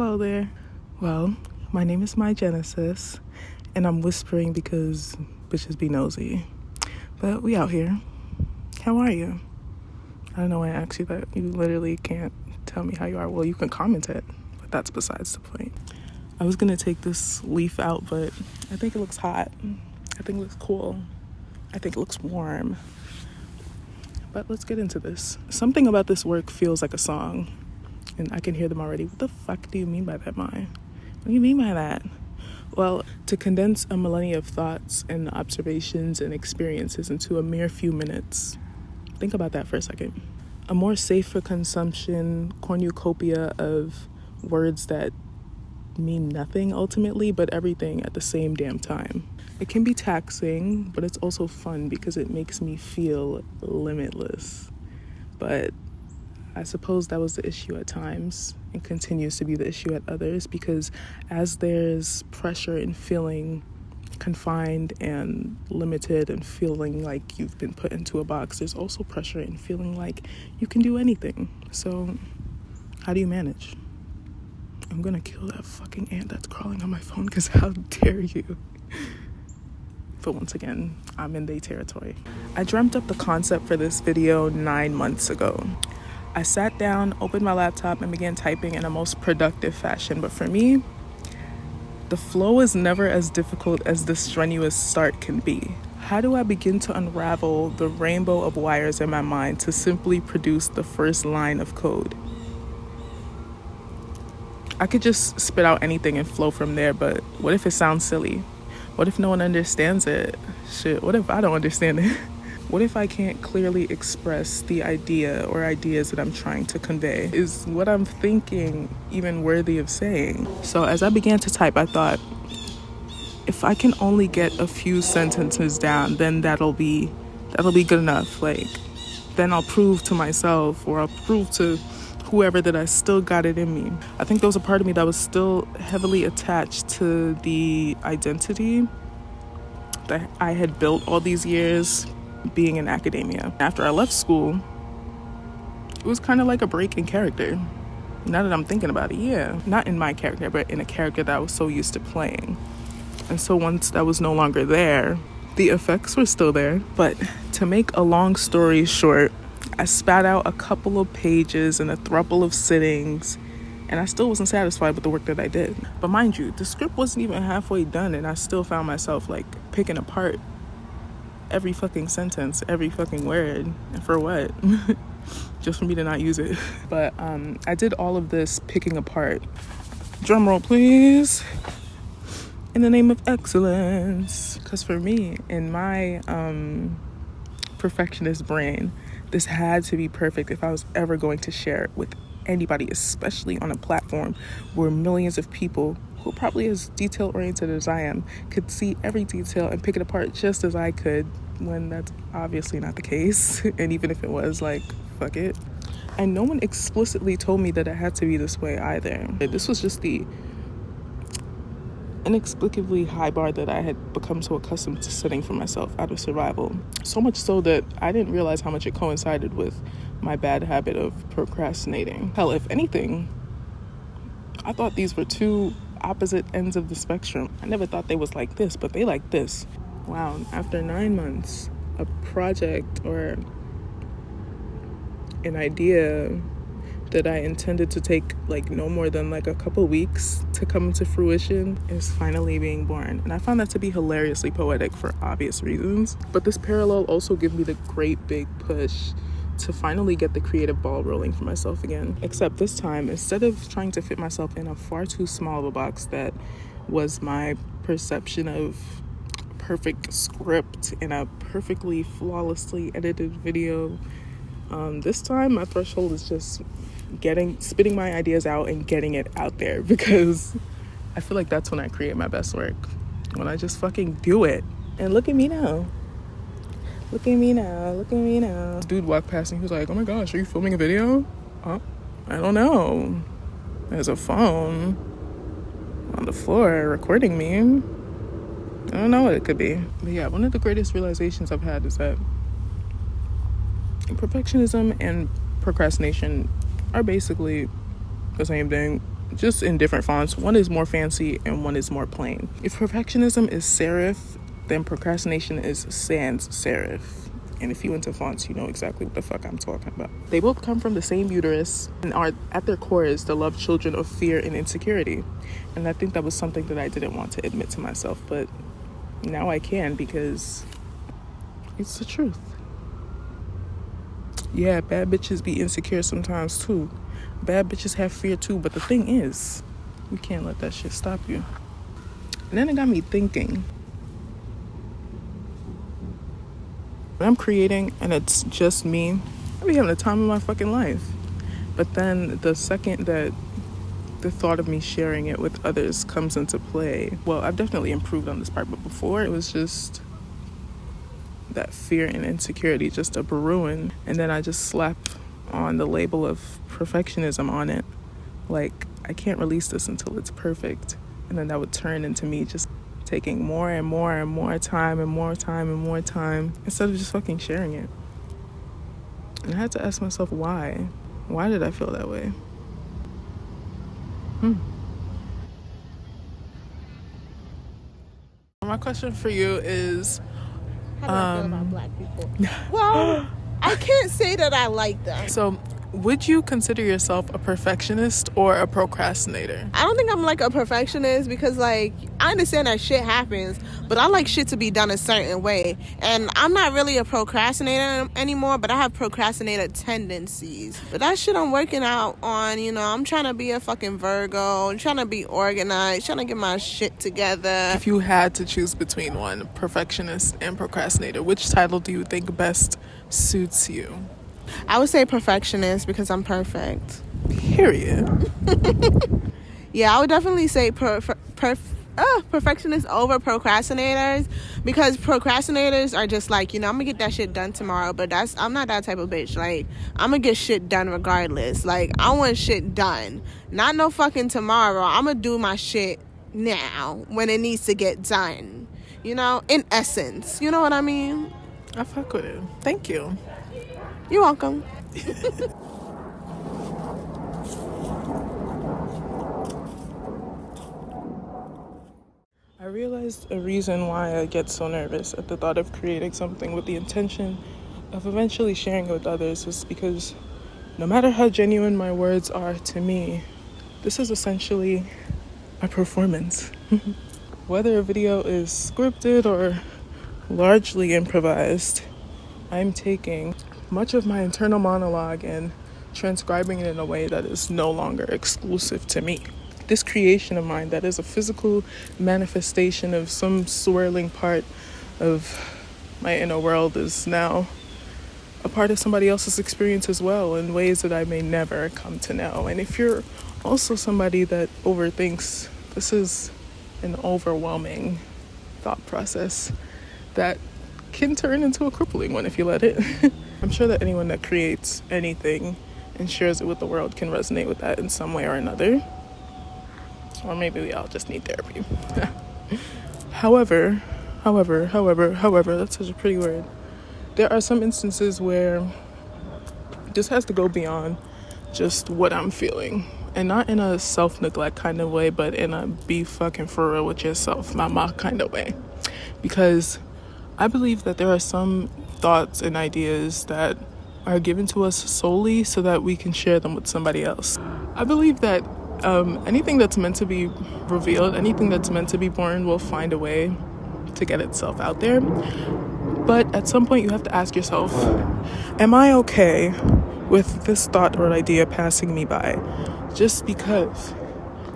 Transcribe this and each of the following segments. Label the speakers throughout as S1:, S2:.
S1: Hello there. Well, my name is my jennasis, and I'm whispering because bitches be nosy. But we out here. How are you? I don't know why I asked you that. You literally can't tell me how you are. Well, you can comment it, but that's besides the point. I was gonna take this leaf out, but I think it looks hot. I think it looks cool. I think it looks warm. But let's get into this. Something about this work feels like a song, and I can hear them already. What the fuck do you mean by that, Mai? What do you mean by that? Well, to condense a millennia of thoughts and observations and experiences into a mere few minutes. Think about that for a second. A more safe for consumption cornucopia of words that mean nothing ultimately, but everything at the same damn time. It can be taxing, but it's also fun because it makes me feel limitless. But I suppose that was the issue at times and continues to be the issue at others, because as there's pressure in feeling confined and limited and feeling like you've been put into a box, there's also pressure in feeling like you can do anything. So how do you manage? I'm gonna kill that fucking ant that's crawling on my phone, because how dare you? But once again, I'm in their territory. I dreamt up the concept for this video 9 months ago. I sat down, opened my laptop, and began typing in a most productive fashion. But for me, the flow is never as difficult as the strenuous start can be. How do I begin to unravel the rainbow of wires in my mind to simply produce the first line of code? I could just spit out anything and flow from there, but what if it sounds silly? What if no one understands it? Shit, what if I don't understand it? What if I can't clearly express the idea or ideas that I'm trying to convey? Is what I'm thinking even worthy of saying? So as I began to type, I thought, if I can only get a few sentences down, then that'll be good enough. Like, then I'll prove to myself, or I'll prove to whoever that I still got it in me. I think there was a part of me that was still heavily attached to the identity that I had built all these years being in academia. After I left school, it was kind of like a break in character. Now that I'm thinking about it, yeah. Not in my character, but in a character that I was so used to playing. And so once that was no longer there, the effects were still there. But to make a long story short, I spat out a couple of pages and a throuple of sittings, and I still wasn't satisfied with the work that I did. But mind you, the script wasn't even halfway done, and I still found myself like picking apart every fucking sentence, every fucking word. And for what? Just for me to not use it. But I did all of this picking apart. Drum roll, please. In the name of excellence. Because for me, in my perfectionist brain, this had to be perfect if I was ever going to share it with anybody, especially on a platform where millions of people who are probably as detail-oriented as I am could see every detail and pick it apart just as I could, when that's obviously not the case. And even if it was, like, fuck it. And no one explicitly told me that it had to be this way either. This was just the inexplicably high bar that I had become so accustomed to setting for myself out of survival. So much so that I didn't realize how much it coincided with my bad habit of procrastinating. Hell, if anything, I thought these were two opposite ends of the spectrum. I never thought they was like this, but they like this. Wow, after 9 months, a project or an idea that I intended to take like no more than like a couple weeks to come to fruition is finally being born. And I found that to be hilariously poetic for obvious reasons. But this parallel also gave me the great big push to finally get the creative ball rolling for myself again. Except this time, instead of trying to fit myself in a far too small of a box that was my perception of perfect script in a perfectly flawlessly edited video, this time my threshold is just spitting my ideas out and getting it out there, because I feel like that's when I create my best work, when I just fucking do it. And look at me now. Look at me now. Look at me now. This dude walked past and he was like, oh my gosh, are you filming a video? I don't know. There's a phone on the floor recording me. I don't know what it could be. But yeah, one of the greatest realizations I've had is that perfectionism and procrastination are basically the same thing. just in different fonts. One is more fancy and one is more plain. If perfectionism is serif, then procrastination is sans serif. And if you into fonts, you know exactly what the fuck I'm talking about. They both come from the same uterus and are at their core is the love children of fear and insecurity. And I think that was something that I didn't want to admit to myself, but now I can because it's the truth. Yeah, bad bitches be insecure sometimes too. Bad bitches have fear too, but the thing is, you can't let that shit stop you. And then it got me thinking. When I'm creating and it's just me, I be having the time of my fucking life. But then the second that the thought of me sharing it with others comes into play, well, I've definitely improved on this part, but before it was just that fear and insecurity just a brewing, and then I just slap on the label of perfectionism on it. Like, I can't release this until it's perfect. And then that would turn into me just taking more and more and more time and more time and more time instead of just fucking sharing it. And I had to ask myself why. Why did I feel that way? My question for you is,
S2: how do I feel about black people? Well, I can't say that I like them.
S1: So, would you consider yourself a perfectionist or a procrastinator?
S2: I don't think I'm like a perfectionist because, like, I understand that shit happens, but I like shit to be done a certain way. And I'm not really a procrastinator anymore, but I have procrastinator tendencies. But that shit I'm working out on, you know, I'm trying to be a fucking Virgo, I'm trying to be organized, trying to get my shit together.
S1: If you had to choose between one, perfectionist and procrastinator, which title do you think best suits you?
S2: I would say perfectionist because I'm perfect.
S1: Period.
S2: Yeah, I would definitely say perfectionists over procrastinators, because procrastinators are just like, you know, I'm gonna get that shit done tomorrow, but I'm not that type of bitch. Like, I'm gonna get shit done regardless. Like, I want shit done, not no fucking tomorrow. I'm gonna do my shit now when it needs to get done, you know, in essence, you know what I mean?
S1: I fuck with it. Thank you.
S2: You're welcome.
S1: I realized a reason why I get so nervous at the thought of creating something with the intention of eventually sharing it with others is because no matter how genuine my words are to me, this is essentially a performance. Whether a video is scripted or largely improvised, I'm taking much of my internal monologue and transcribing it in a way that is no longer exclusive to me. This creation of mine that is a physical manifestation of some swirling part of my inner world is now a part of somebody else's experience as well, in ways that I may never come to know. And if you're also somebody that overthinks, this is an overwhelming thought process that can turn into a crippling one if you let it. I'm sure that anyone that creates anything and shares it with the world can resonate with that in some way or another. Or maybe we all just need therapy. However, that's such a pretty word. There are some instances where this has to go beyond just what I'm feeling. And not in a self-neglect kind of way, but in a be fucking for real with yourself, mama kind of way. Because I believe that there are some thoughts and ideas that are given to us solely so that we can share them with somebody else. I believe that anything that's meant to be revealed, anything that's meant to be born will find a way to get itself out there. But at some point you have to ask yourself, am I okay with this thought or idea passing me by just because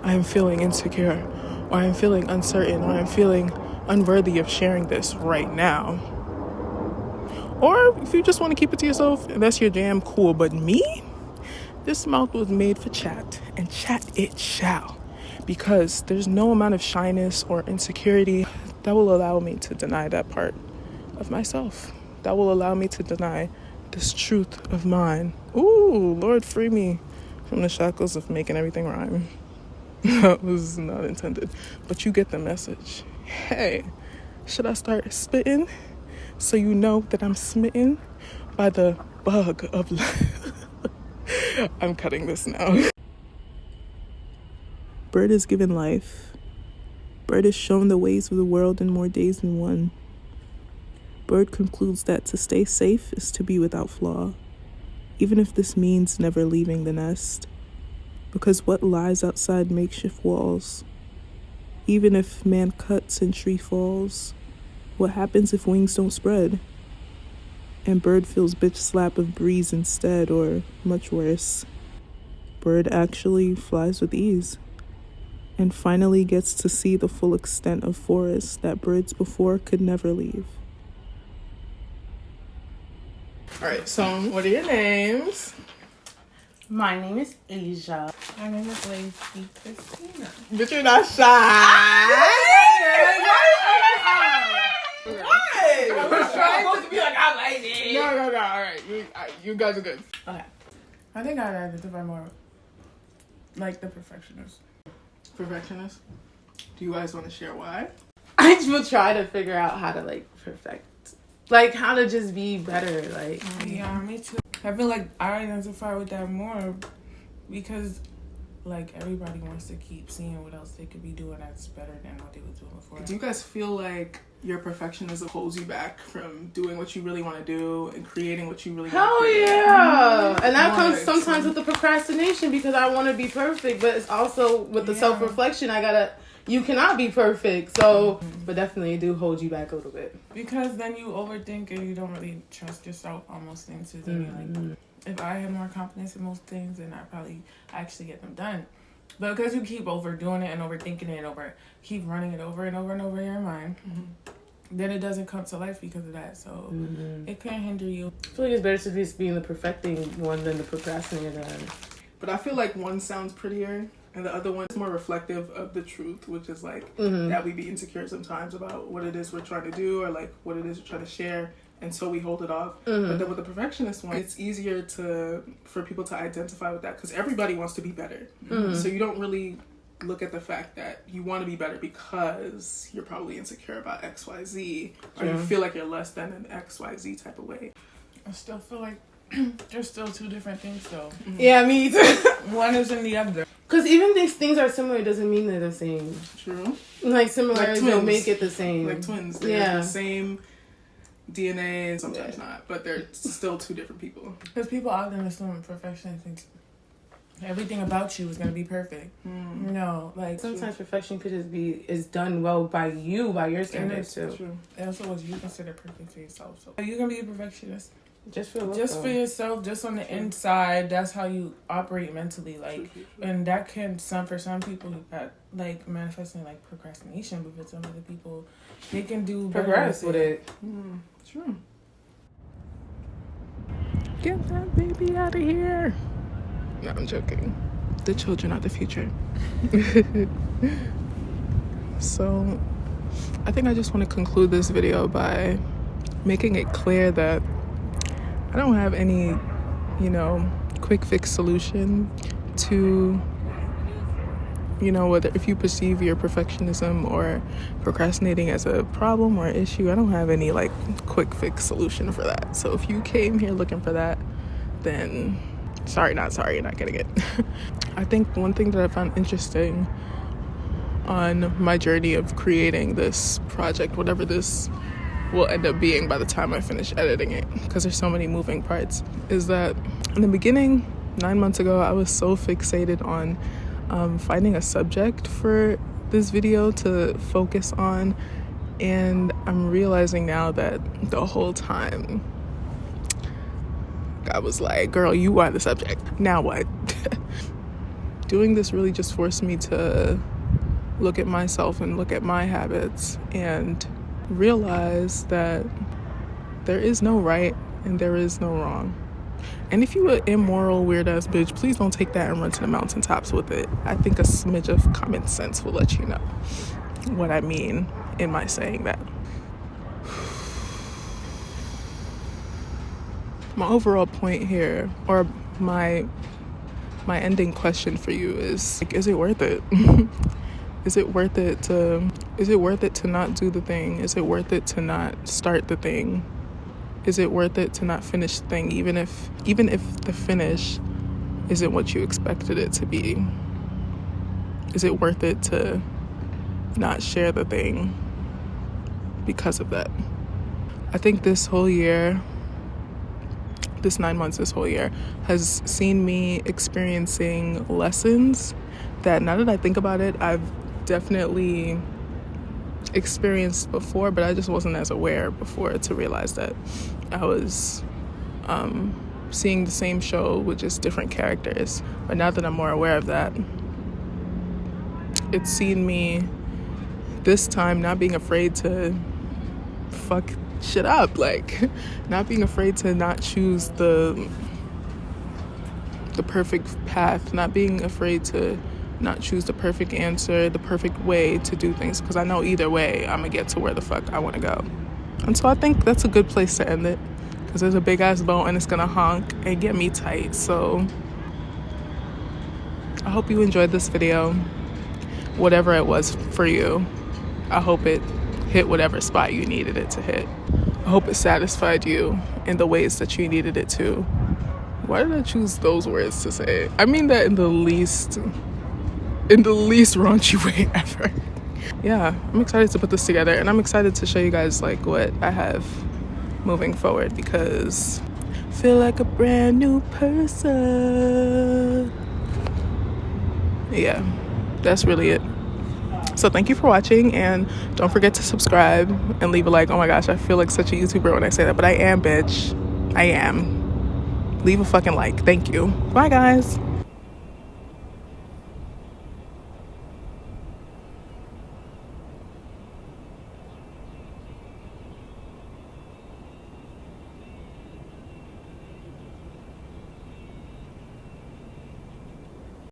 S1: I'm feeling insecure, or I'm feeling uncertain, or I'm feeling unworthy of sharing this right now? Or if you just want to keep it to yourself and that's your jam, cool. But me, this mouth was made for chat, and chat it shall, because there's no amount of shyness or insecurity that will allow me to deny that part of myself, that will allow me to deny this truth of mine. Ooh, Lord, free me from the shackles of making everything rhyme. That was not intended, but you get the message. Hey, should I start spitting so you know that I'm smitten by the bug of life? I'm cutting this now. Bird is given life. Bird is shown the ways of the world in more days than one. Bird concludes that to stay safe is to be without flaw, even if this means never leaving the nest. Because what lies outside makeshift walls? Even if man cuts and tree falls, what happens if wings don't spread? And bird feels bitch slap of breeze instead, or much worse, bird actually flies with ease and finally gets to see the full extent of forest that birds before could never leave. All right, so what are your names?
S3: My name is Asia. My name is Lacey Christina.
S1: But you're not shy. Why?
S3: I was trying to be like, I like it.
S1: No. All right, you guys are good.
S3: Okay. I think I'd identify more like the perfectionist.
S1: Perfectionist? Do you guys want to share why?
S3: I will try to figure out how to like perfect, like how to just be better. Like
S4: Yeah, me too. I feel like I identify with that more because like everybody wants to keep seeing what else they could be doing that's better than what they were doing before.
S1: Do you guys feel like your perfectionism holds you back from doing what you really want to do and creating what you really want to
S3: hell
S1: create?
S3: yeah, and that comes
S1: Right.
S3: sometimes with the procrastination because I want to be perfect, but it's also with the self-reflection. You cannot be perfect, so but definitely it do hold you back a little bit.
S4: Because then you overthink and you don't really trust yourself almost into like if I had more confidence in most things then I'd probably actually get them done. But because you keep overdoing it and overthinking it and keep running it over and over and over in your mind, then it doesn't come to life because of that. So it can hinder you.
S3: I feel like it's better to just be in the perfecting one than the procrastinator.
S1: But I feel like one sounds prettier and the other one is more reflective of the truth, which is like that we be insecure sometimes about what it is we're trying to do or like what it is we're trying to share, and so we hold it off. But then with the perfectionist one, it's easier for people to identify with that because everybody wants to be better. So you don't really look at the fact that you want to be better because you're probably insecure about XYZ or you feel like you're less than an XYZ type of way.
S4: I still feel like there's still two different things though.
S3: Yeah, me too.
S4: One is in the other.
S3: Because even if things are similar, it doesn't mean they're the same.
S1: True.
S3: Like similarities
S1: Like
S3: don't
S1: twins.
S3: make it the same.
S1: Like twins. They're the same DNA and sometimes not, but they're still two different people.
S4: Because people often assume perfection thinks everything about you is going to be perfect. No, like
S3: Sometimes perfection could just be is done well by you, by your standards too.
S1: True.
S4: and also what you consider perfect for yourself. So you can be a perfectionist.
S3: Just for
S4: yourself, just on the inside. That's how you operate mentally. Like, and that can for some people that like manifesting like procrastination, but for some other people, they can do
S3: progress with it.
S1: True. Get that baby out of here. No, I'm joking. The children are the future. So, I think I just want to conclude this video by making it clear that I don't have any, quick fix solution to, whether if you perceive your perfectionism or procrastinating as a problem or issue. I don't have any like quick fix solution for that. So if you came here looking for that, then sorry, not sorry, you're not getting it. I think one thing that I found interesting on my journey of creating this project, whatever this will end up being by the time I finish editing it, because there's so many moving parts, is that in the beginning, 9 months ago, I was so fixated on finding a subject for this video to focus on, and I'm realizing now that the whole time God was like, girl, you are the subject, now what? Doing this really just forced me to look at myself and look at my habits and realize that there is no right and there is no wrong. And if you an immoral weird ass bitch, please don't take that and run to the mountaintops with it. I think a smidge of common sense will let you know what I mean in my saying that. My overall point here, or my ending question for you is, like, is it worth it? Is it worth it to not do the thing? Is it worth it to not start the thing? Is it worth it to not finish the thing, even if the finish isn't what you expected it to be? is it worth it to not share the thing because of that? I think this 9 months, this whole year has seen me experiencing lessons that, now that I think about it, I've definitely experienced before, but I just wasn't as aware before to realize that I was seeing the same show with just different characters. But now that I'm more aware of that, it's seen me this time not being afraid to fuck shit up, like not being afraid to not choose the perfect path, not being afraid to not choose the perfect answer, the perfect way to do things, because I know either way I'm gonna get to where the fuck I want to go. And so I think that's a good place to end it, because there's a big ass boat and it's gonna honk and get me tight. So I hope you enjoyed this video, whatever it was for you. I hope it hit whatever spot you needed it to hit. I hope it satisfied you in the ways that you needed it to. Why did I choose those words to say? I mean that in the least raunchy way ever. Yeah, I'm excited to put this together, and I'm excited to show you guys like what I have moving forward, because I feel like a brand new person. Yeah, that's really it. So thank you for watching, and don't forget to subscribe and leave a like. Oh my gosh, I feel like such a YouTuber when I say that, but I am, bitch. I am. Leave a fucking like. Thank you. Bye, guys.